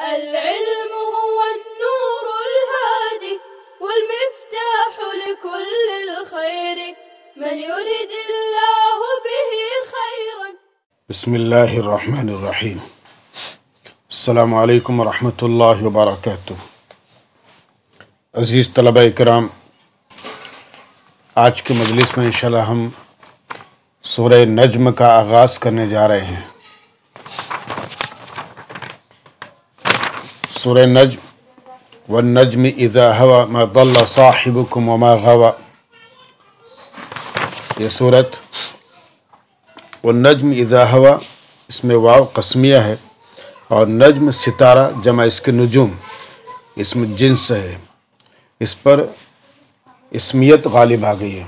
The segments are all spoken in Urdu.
العلم هو النور الهادي والمفتاح لكل الخير من يريد الله به خيرا. بسم الله الرحمن الرحیم. السلام علیکم ورحمۃ اللہ وبرکاتہ. عزیز طلبہ اکرام، آج کے مجلس میں انشاءاللہ ہم سورہ نجم کا آغاز کرنے جا رہے ہیں. سورہ نجم، والنجم اذا ہوا ما ضل صاحبکم وما غوا. یہ سورت والنجم اذا ہوا، اس میں واو قسمیہ ہے، اور نجم ستارہ جمع اس کے نجوم، اس میں جنس ہے، اس پر اسمیت غالب آ گئی ہے.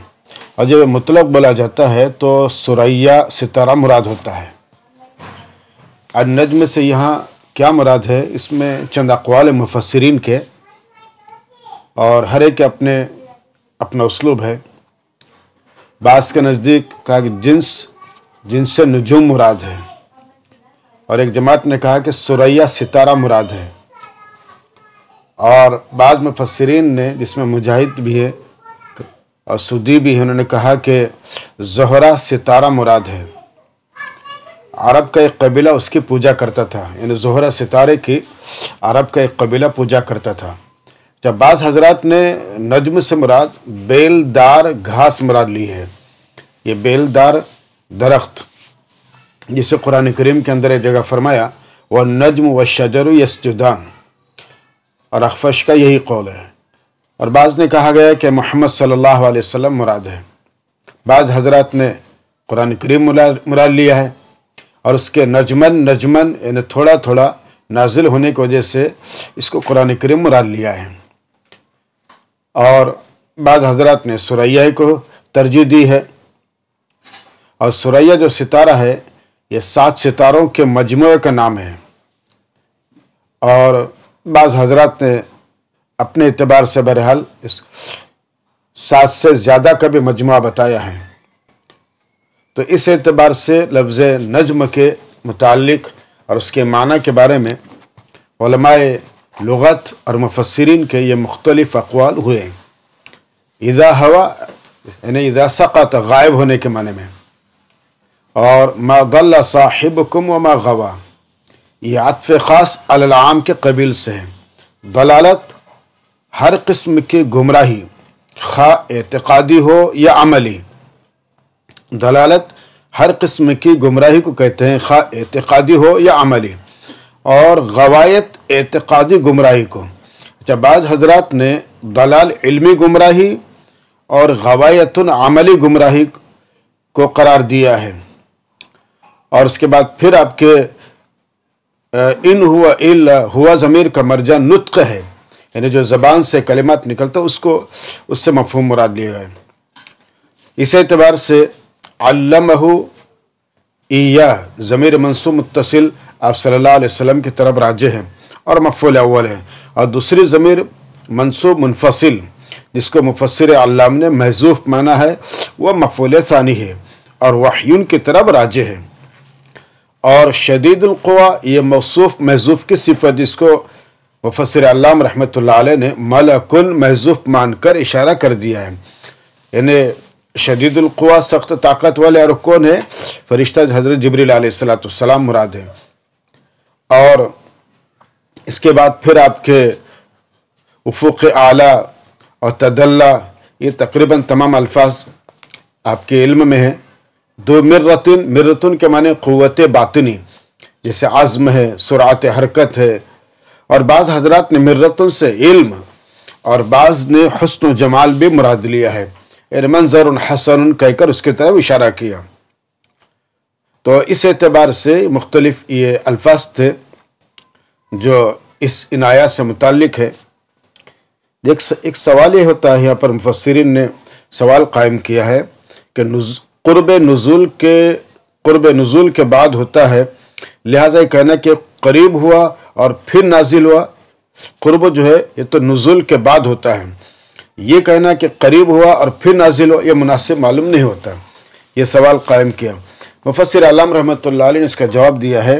اور جب مطلق بولا جاتا ہے تو ثریا ستارہ مراد ہوتا ہے. النجم سے یہاں کیا مراد ہے، اس میں چند اقوال مفسرین کے، اور ہر ایک اپنا اسلوب ہے. بعض کے نزدیک کہا کہ جنس سے نجوم مراد ہے، اور ایک جماعت نے کہا کہ ثریا ستارہ مراد ہے. اور بعض مفسرین نے، جس میں مجاہد بھی ہے اور سدی بھی ہے، انہوں نے کہا کہ زہرہ ستارہ مراد ہے. عرب کا ایک قبیلہ اس کی پوجا کرتا تھا، یعنی زہرہ ستارے کی عرب کا ایک قبیلہ پوجا کرتا تھا. جب بعض حضرات نے نجم سے مراد بیل دار گھاس مراد لی ہے. یہ بیل دار درخت، جسے قرآن کریم کے اندر ایک جگہ فرمایا وَالنَّجْمُ وَالشَّجَرُ يَسْجُدَانِ، اور اخفش کا یہی قول ہے. اور بعض نے کہا گیا کہ محمد صلی اللہ علیہ وسلم مراد ہے. بعض حضرات نے قرآن کریم مراد لیا ہے، اور اس کے نجمن یعنی تھوڑا تھوڑا نازل ہونے کی وجہ سے اس کو قرآن کریم مراد لیا ہے. اور بعض حضرات نے ثریا کو ترجیح دی ہے. اور ثریا جو ستارہ ہے، یہ 7 ستاروں کے مجموعے کا نام ہے. اور بعض حضرات نے اپنے اعتبار سے بہرحال اس 7 سے زیادہ کا بھی مجموعہ بتایا ہے. تو اس اعتبار سے لفظ نجم کے متعلق اور اس کے معنی کے بارے میں علماء لغت اور مفسرین کے یہ مختلف اقوال ہوئے. اذا ہوا یعنی اذا سقط، غائب ہونے کے معنی میں. اور ما ضل صاحبکم وما غوا، یہ عطف خاص علی العام کے قبیل سے ہے. ضلالت ہر قسم کی گمراہی، خواہ اعتقادی ہو یا عملی. ضلالت ہر قسم کی گمراہی کو کہتے ہیں، خواہ اعتقادی ہو یا عملی. اور غوایت اعتقادی گمراہی کو. اچھا، بعض حضرات نے ضلال علمی گمراہی اور غوایت عملی گمراہی کو قرار دیا ہے. اور اس کے بعد پھر آپ کے ان ہوا الا ہوا ضمیر کا مرجع نطق ہے، یعنی جو زبان سے کلمات نکلتا اس سے مفہوم مراد لیا ہے. اس اعتبار سے علمہ ایہ ضمیر منصوب متصل آپ صلی اللہ علیہ وسلم کی طرف راجع ہے اور مفعول اول ہے. اور دوسری ضمیر منصوب منفصل، جس کو مفسر علام نے محذوف مانا ہے، وہ مفعول ثانی ہے اور وحیون کی طرف راجع ہے. اور شدید القوا، یہ موصوف محذوف کی صفت، جس کو مفسر علام رحمۃ اللہ علیہ نے ملکن محذوف مان کر اشارہ کر دیا ہے. یعنی شدید القوا، سخت طاقت والے، اور کون ہے؟ فرشتہ حضرت جبریل علیہ السلام مراد ہے. اور اس کے بعد پھر آپ کے افق اعلیٰ اور تدلی، یہ تقریباً تمام الفاظ آپ کے علم میں ہیں. دو مرتن کے معنی قوت باطنی، جیسے عزم ہے، سرعت حرکت ہے. اور بعض حضرات نے مرتن سے علم، اور بعض نے حسن و جمال بھی مراد لیا ہے، یعنی منظر حسن کہہ کر اس کی طرف اشارہ کیا. تو اس اعتبار سے مختلف یہ الفاظ تھے جو ان آیات سے متعلق ہے. ایک سوال یہ ہوتا ہے، یہاں پر مفسرین نے سوال قائم کیا ہے کہ قرب نزول کے بعد ہوتا ہے، لہٰذا یہ کہنا کہ قریب ہوا اور پھر نازل ہوا. قرب جو ہے یہ تو نزول کے بعد ہوتا ہے، یہ کہنا کہ قریب ہوا اور پھر نازل ہوا یہ مناسب معلوم نہیں ہوتا. یہ سوال قائم کیا. مفسر علام رحمۃ اللہ علیہ نے اس کا جواب دیا ہے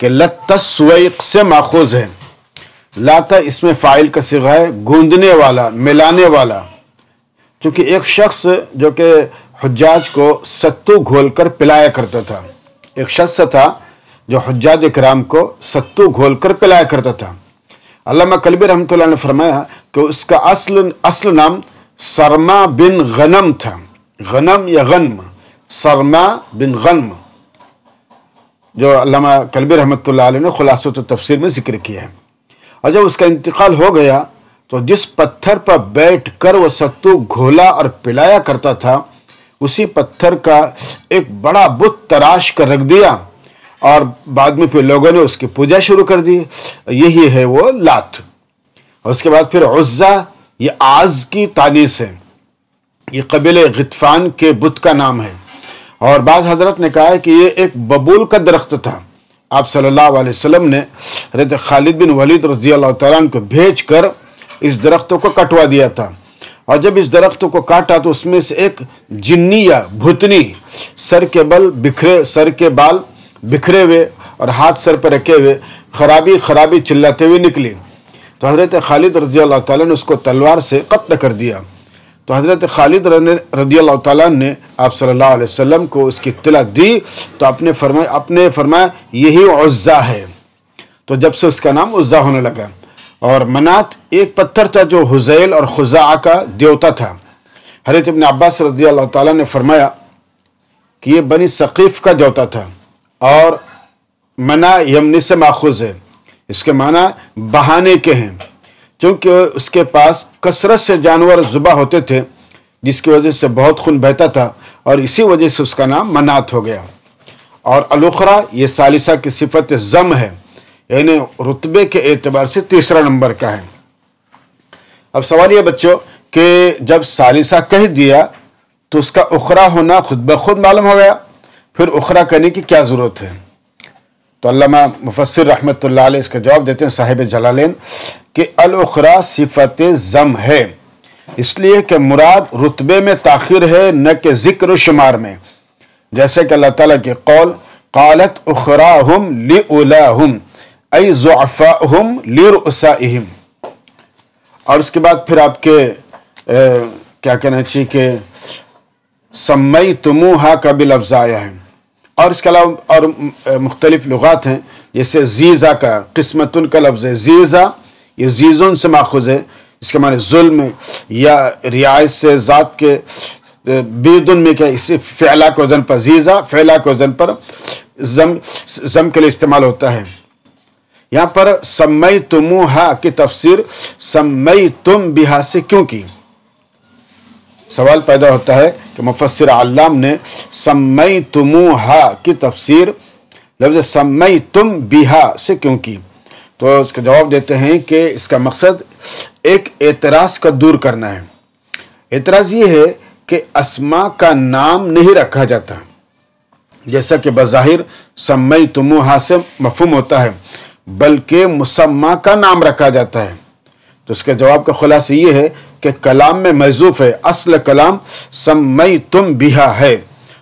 کہ لتسویق سے ماخوذ ہے. لاتا اس میں فاعل کا صیغہ ہے، گوندنے والا، ملانے والا. چونکہ ایک شخص جو کہ حجاج کو ستو گھول کر پلایا کرتا تھا، ایک شخص تھا جو حجاج اکرام کو ستو گھول کر پلایا کرتا تھا. علامہ کلبی رحمۃ اللہ نے فرمایا کہ اس کا اصل نام سرما بن غنم تھا. غنم یا غنم، سرما بن غنم، جو علامہ کلبی رحمۃ اللہ علیہ نے خلاصۃ التفسیر میں ذکر کیا ہے. اور جب اس کا انتقال ہو گیا تو جس پتھر پر بیٹھ کر وہ ستو گھولا اور پلایا کرتا تھا، اسی پتھر کا ایک بڑا بت تراش کر رکھ دیا، اور بعد میں پھر لوگوں نے اس کی پوجا شروع کر دی. یہی ہے وہ لات. اور اس کے بعد پھر عزا، یہ آز کی تانیث ہے، یہ قبیلہ غطفان کے بت کا نام ہے. اور بعض حضرت نے کہا ہے کہ یہ ایک ببول کا درخت تھا. آپ صلی اللہ علیہ وسلم نے حضرت خالد بن ولید رضی اللہ تعالیٰ عنہ کو بھیج کر اس درختوں کو کٹوا دیا تھا. اور جب اس درختوں کو کاٹا تو اس میں سے ایک جنی یا بھوتنی سر کے بال بکھرے ہوئے اور ہاتھ سر پر رکھے ہوئے خرابی چلاتے ہوئے نکلی. تو حضرت خالد رضی اللہ تعالیٰ نے اس کو تلوار سے قتل کر دیا. تو حضرت خالد رضی اللہ تعالیٰ نے آپ صلی اللہ علیہ وسلم کو اس کی اطلاع دی تو آپ نے فرمایا یہی عزا ہے. تو جب سے اس کا نام عزا ہونے لگا. اور منات ایک پتھر تھا جو حزیل اور خزاعہ کا دیوتا تھا. حضرت ابن عباس رضی اللہ تعالیٰ نے فرمایا کہ یہ بنی ثقیف کا دیوتا تھا، اور منا یمنی سے ماخوذ ہے. اس کے معنی بہانے کے ہیں، چونکہ اس کے پاس کثرت سے جانور ذبح ہوتے تھے جس کی وجہ سے بہت خون بہتا تھا، اور اسی وجہ سے اس کا نام منات ہو گیا. اور الاخرى یہ ثالثہ کی صفت ضم ہے، یعنی رتبے کے اعتبار سے تیسرا نمبر کا ہے. اب سوال یہ بچوں کہ جب ثالثہ کہہ دیا تو اس کا اخرى ہونا خود بخود معلوم ہو گیا، پھر اخرى کہنے کی کیا ضرورت ہے؟ تو علامہ مفسر رحمۃ اللہ علیہ اس کا جواب دیتے ہیں صاحب جلالین کہ الاخرى صفت ضم ہے، اس لیے کہ مراد رتبے میں تاخیر ہے نہ کہ ذکر و شمار میں. جیسے کہ اللہ تعالیٰ کے قول قالت اخراہم لأولاہم ای ضعفاءہم لرؤسائہم. اور اس کے بعد پھر آپ کے کیا کہنا چاہیے کہ سمیتموہا کا بھی لفظ آیا ہے. اور اس کے علاوہ اور مختلف لغات ہیں، جیسے زیزہ کا قسمتن کا لفظ ہے. زیزہ یہ زیزن سے ماخوذ ہے، اس کے معنی ظلم یا رعایت سے ذات کے بیدن میں کیا اسی فعلا کے وزن پر زیزہ، فعلا کے وزن پر زم کے لیے استعمال ہوتا ہے. یہاں پر سمیتموہا کی تفسیر سمیتم بہا سے کیوں کی؟ سوال پیدا ہوتا ہے کہ مفسر علام نے سمیتموہا کی تفسیر لفظ سمیتم بہا سے کیوں کی؟ تو اس کا جواب دیتے ہیں کہ اس کا مقصد ایک اعتراض کا دور کرنا ہے. اعتراض یہ ہے کہ اسماء کا نام نہیں رکھا جاتا، جیسا کہ بظاہر سمیتموہا سے مفہوم ہوتا ہے، بلکہ مسمى کا نام رکھا جاتا ہے. تو اس کے جواب کا خلاصہ یہ ہے کہ کلام میں محذوف ہے. اصل کلام سمیتم بہا ہے،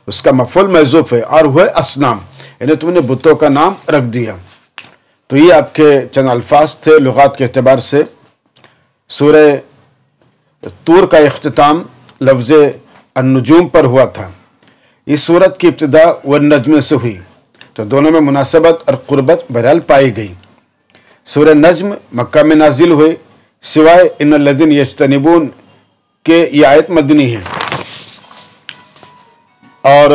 اس کا مفعول محذوف ہے اور وہ اصنام، یعنی تم نے بتوں کا نام رکھ دیا. تو یہ آپ کے چند الفاظ تھے لغات کے اعتبار سے. سورہ طور کا اختتام لفظ النجوم پر ہوا تھا. اس سورت کی ابتدا والنجم سے ہوئی، تو دونوں میں مناسبت اور قربت بہرحال پائی گئی. سورہ نجم مکہ میں نازل ہوئی، سوائے ان الذین یجتنبون کے یہ آیت مدنی ہے. اور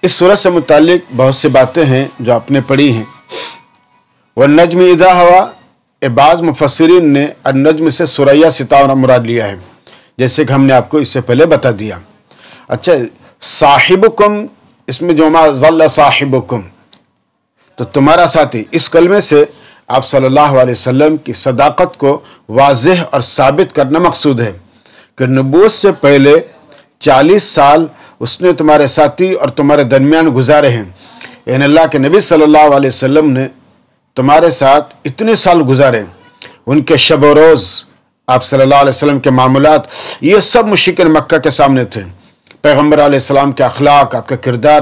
اس سورت سے متعلق بہت سی باتیں ہیں جو آپ نے پڑھی ہیں. والنجم اذا ہوا، بعض مفسرین نے النجم سے ثریا ستارہ مراد لیا ہے، جیسے کہ ہم نے آپ کو اس سے پہلے بتا دیا. اچھا، صاحبکم اس میں جو ما ظل صاحبکم، تو تمہارا ساتھی، اس کلمے سے آپ صلی اللہ علیہ وسلم کی صداقت کو واضح اور ثابت کرنا مقصود ہے کہ نبوت سے پہلے 40 سال اس نے تمہارے ساتھی اور تمہارے درمیان گزارے ہیں. یعنی اللہ کے نبی صلی اللہ علیہ وسلم نے تمہارے ساتھ اتنے سال گزارے، ان کے شب و روز، آپ صلی اللہ علیہ وسلم کے معاملات، یہ سب مشرکین مکہ کے سامنے تھے. پیغمبر علیہ السلام کے اخلاق، آپ کا کردار،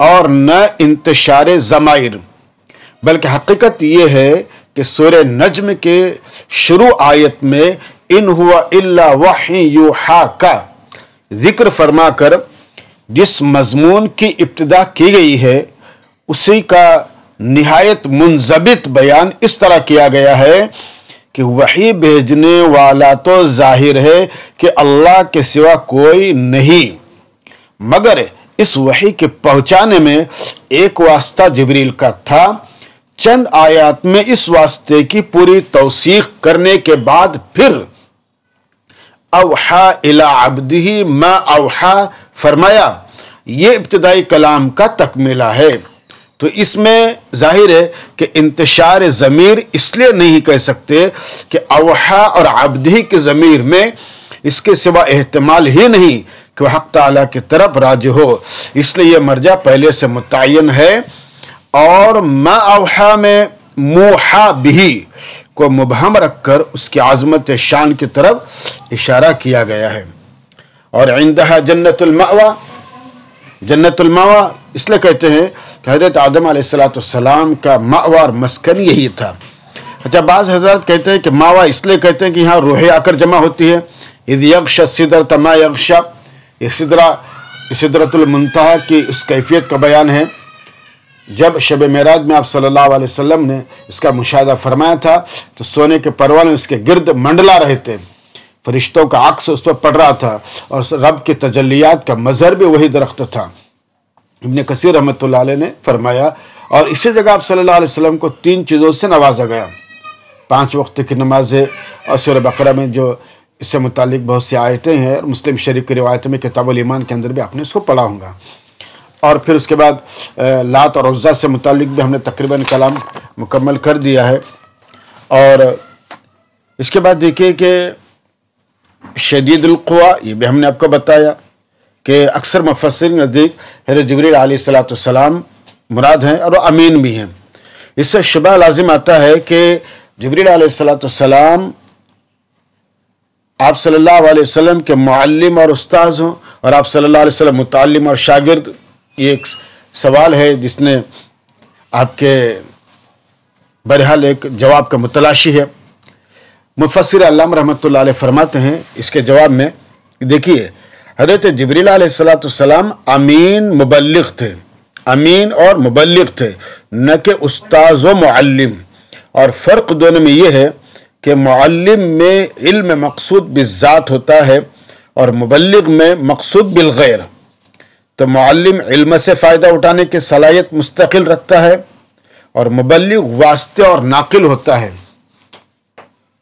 اور نہ انتشار ضمائر، بلکہ حقیقت یہ ہے کہ سورہ نجم کے شروع آیت میں ان ہوا الا وحی یوحا کا ذکر فرما کر جس مضمون کی ابتدا کی گئی ہے اسی کا نہایت منضبط بیان اس طرح کیا گیا ہے کہ وحی بھیجنے والا تو ظاہر ہے کہ اللہ کے سوا کوئی نہیں، مگر اس وحی کے پہنچانے میں ایک واسطہ جبریل کا تھا۔ چند آیات میں اس واسطے کی پوری توثیق کرنے کے بعد پھر اوحا الی عبدہ ما اوحا فرمایا، یہ ابتدائی کلام کا تکملہ ہے۔ تو اس میں ظاہر ہے کہ انتشار ضمیر اس لیے نہیں کہہ سکتے کہ اوحا اور عبدہ کے ضمیر میں اس کے سوا احتمال ہی نہیں کہ وہ حق تعالیٰ کی طرف راجع ہو، اس لیے یہ مرجع پہلے سے متعین ہے، اور ما اوحا میں موحا بھی کو مبہم رکھ کر اس کی عظمت شان کی طرف اشارہ کیا گیا ہے۔ اور عندہا جنت المأوى، جنت المأوى اس لیے کہتے ہیں کہ حضرت آدم علیہ السلام کا مأوى اور مسکن یہی تھا۔ اچھا، بعض حضرات کہتے ہیں کہ مأوى اس لیے کہتے ہیں کہ یہاں روحیں آ کر جمع ہوتی ہے، اذ یغشی السدرۃ ما یغشی، یہ سدرۃ المنتہا کی اس کیفیت کا بیان ہے۔ جب شب معراج میں آپ صلی اللہ علیہ وسلم نے اس کا مشاہدہ فرمایا تھا تو سونے کے پروانے اس کے گرد منڈلا رہے تھے، فرشتوں کا عکس اس پر پڑ رہا تھا، اور رب کی تجلیات کا مظہر بھی وہی درخت تھا۔ ابن کثیر رحمۃ اللہ علیہ نے فرمایا، اور اسی جگہ آپ صلی اللہ علیہ وسلم کو 3 چیزوں سے نوازا گیا، 5 وقت کی نماز ہے، اور سورہ بقرہ میں جو اس سے متعلق بہت سی آیتیں ہیں، اور مسلم شریف کی روایت میں کتاب الایمان کے اندر بھی آپ نے اس کو پڑھا ہوگا۔ اور پھر اس کے بعد لات اور عزا سے متعلق بھی ہم نے تقریباً کلام مکمل کر دیا ہے۔ اور اس کے بعد دیکھیے کہ شدید القوا، یہ بھی ہم نے آپ کو بتایا کہ اکثر مفسرین نزدیک حضرت جبریل علیہ السلام مراد ہیں، اور وہ امین بھی ہیں۔ اس سے شبہ لازم آتا ہے کہ جبریل علیہ السلام آپ صلی اللہ علیہ وسلم کے معلم اور استاذ ہوں، اور آپ صلی اللہ علیہ وسلم متعلم اور شاگرد۔ یہ ایک سوال ہے جس نے آپ کے بہرحال ایک جواب کا متلاشی ہے۔ مفسر علامہ رحمۃ اللہ علیہ فرماتے ہیں اس کے جواب میں، دیکھیے حضرت جبریل علیہ السلام امین مبلغ تھے، امین اور مبلغ تھے، نہ کہ استاذ و معلم۔ اور فرق دونوں میں یہ ہے کہ معلم میں علم مقصود بالذات ہوتا ہے اور مبلغ میں مقصود بالغیر۔ تو معلم علم سے فائدہ اٹھانے کی صلاحیت مستقل رکھتا ہے، اور مبلغ واسطے اور ناقل ہوتا ہے۔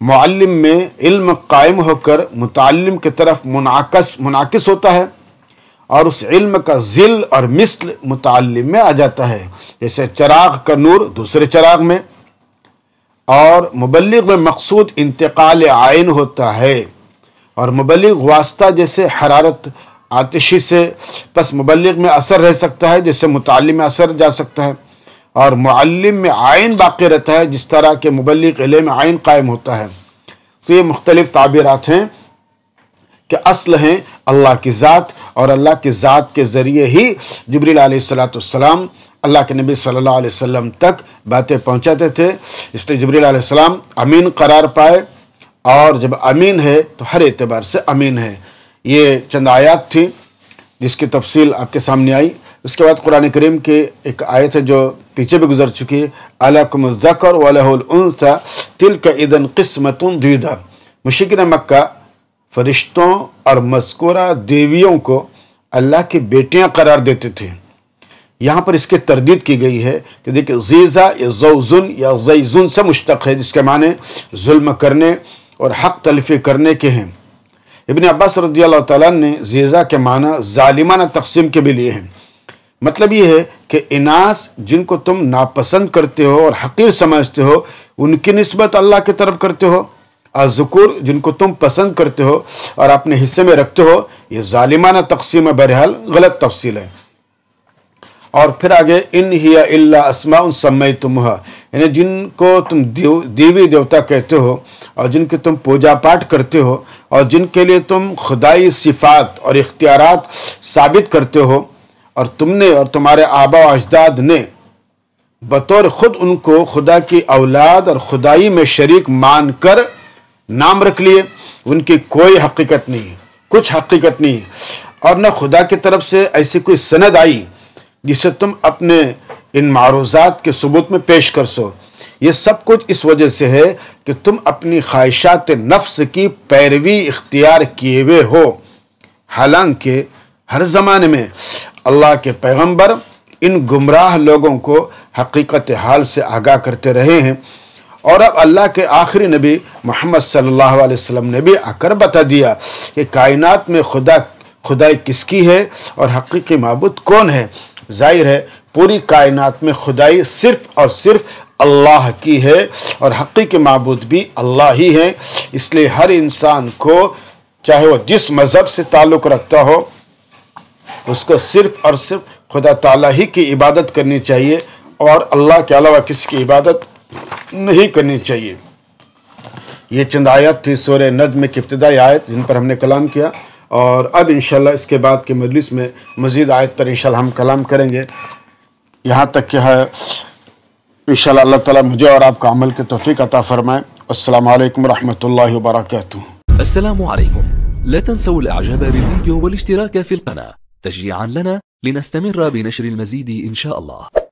معلم میں علم قائم ہو کر متعلم کی طرف منعکس ہوتا ہے، اور اس علم کا ظل اور مثل متعلم میں آ جاتا ہے، جیسے چراغ کا نور دوسرے چراغ میں۔ اور مبلغ میں مقصود انتقال عین ہوتا ہے، اور مبلغ واسطہ جیسے حرارت آتشی سے پس مبلغ میں اثر رہ سکتا ہے، جیسے متعلم میں اثر جا سکتا ہے، اور معلم میں عین باقی رہتا ہے، جس طرح کہ مبلغ علم میں عین قائم ہوتا ہے۔ تو یہ مختلف تعبیرات ہیں کہ اصل ہیں اللہ کی ذات، اور اللہ کی ذات کے ذریعے ہی جبریل علیہ السلام اللہ کے نبی صلی اللہ علیہ وسلم تک باتیں پہنچاتے تھے۔ اس لیے جبریل علیہ السلام امین قرار پائے، اور جب امین ہے تو ہر اعتبار سے امین ہے۔ یہ چند آیات تھی جس کی تفصیل آپ کے سامنے آئی۔ اس کے بعد قرآن کریم کی ایک آیت ہے جو پیچھے بھی گزر چکی ہے، اَلَكُمُ الذَّكَرُ وَلَهُ الْأُنثَى تِلْكَ إِذًا قِسْمَةٌ ضِیزَىٰ۔ مشرکین مکہ فرشتوں اور مذکورہ دیویوں کو اللہ کی بیٹیاں قرار دیتے تھے۔ یہاں پر اس کی تردید کی گئی ہے کہ دیکھیں ضیزہ یا زوزن یا زیزن سے مشتق ہے، جس کے معنی ظلم کرنے اور حق تلفی کرنے کے ہیں۔ ابن عباس رضی اللہ تعالیٰ نے ضیزہ کے معنی ظالمانہ تقسیم کے بھی لیے ہیں۔ مطلب یہ ہے کہ اناث جن کو تم ناپسند کرتے ہو اور حقیر سمجھتے ہو ان کی نسبت اللہ کی طرف کرتے ہو، اور ذکور جن کو تم پسند کرتے ہو اور اپنے حصے میں رکھتے ہو، یہ ظالمانہ تقسیم بہرحال غلط تفصیل ہے۔ اور پھر آگے ان ہی الا اسماء سمیتموہا، یعنی جن کو تم دیوی دیوتا کہتے ہو اور جن کی تم پوجا پاٹ کرتے ہو اور جن کے لیے تم خدائی صفات اور اختیارات ثابت کرتے ہو اور تم نے اور تمہارے آبا و اجداد نے بطور خود ان کو خدا کی اولاد اور خدائی میں شریک مان کر نام رکھ لیے، ان کی کوئی حقیقت نہیں ہے، کچھ حقیقت نہیں ہے، اور نہ خدا کی طرف سے ایسی کوئی سند آئی جسے تم اپنے ان معروضات کے ثبوت میں پیش کر سو۔ یہ سب کچھ اس وجہ سے ہے کہ تم اپنی خواہشات نفس کی پیروی اختیار کیے ہوئے ہو، حالانکہ ہر زمانے میں اللہ کے پیغمبر ان گمراہ لوگوں کو حقیقت حال سے آگاہ کرتے رہے ہیں، اور اب اللہ کے آخری نبی محمد صلی اللہ علیہ وسلم نے بھی آ کر بتا دیا کہ کائنات میں خدائی کس کی ہے اور حقیقی معبود کون ہے۔ ظاہر ہے پوری کائنات میں خدائی صرف اور صرف اللہ کی ہے اور حقیقی معبود بھی اللہ ہی ہے۔ اس لیے ہر انسان کو چاہے وہ جس مذہب سے تعلق رکھتا ہو اس کو صرف اور صرف خدا تعالیٰ ہی کی عبادت کرنی چاہیے اور اللہ کے علاوہ کسی کی عبادت نہیں کرنی چاہیے۔ یہ چند آیت تھی سورہ نجم کی ابتدائی آیت جن پر ہم نے کلام کیا، اور اب انشاءاللہ اس کے بعد کے مجلس میں مزید آیت پر انشاءاللہ ہم کلام کریں گے، یہاں تک کہ ہے انشاءاللہ اللہ تعالیٰ مجھے اور آپ کا عمل کی توفیق عطا فرمائے۔ السلام علیکم ورحمۃ اللہ وبرکاتہ۔ السلام عليكم. لا تنسوا الاعجاب بالفيديو والاشتراك في القناة تشجيعا لنا لنستمر بنشر المزيد إن شاء الله.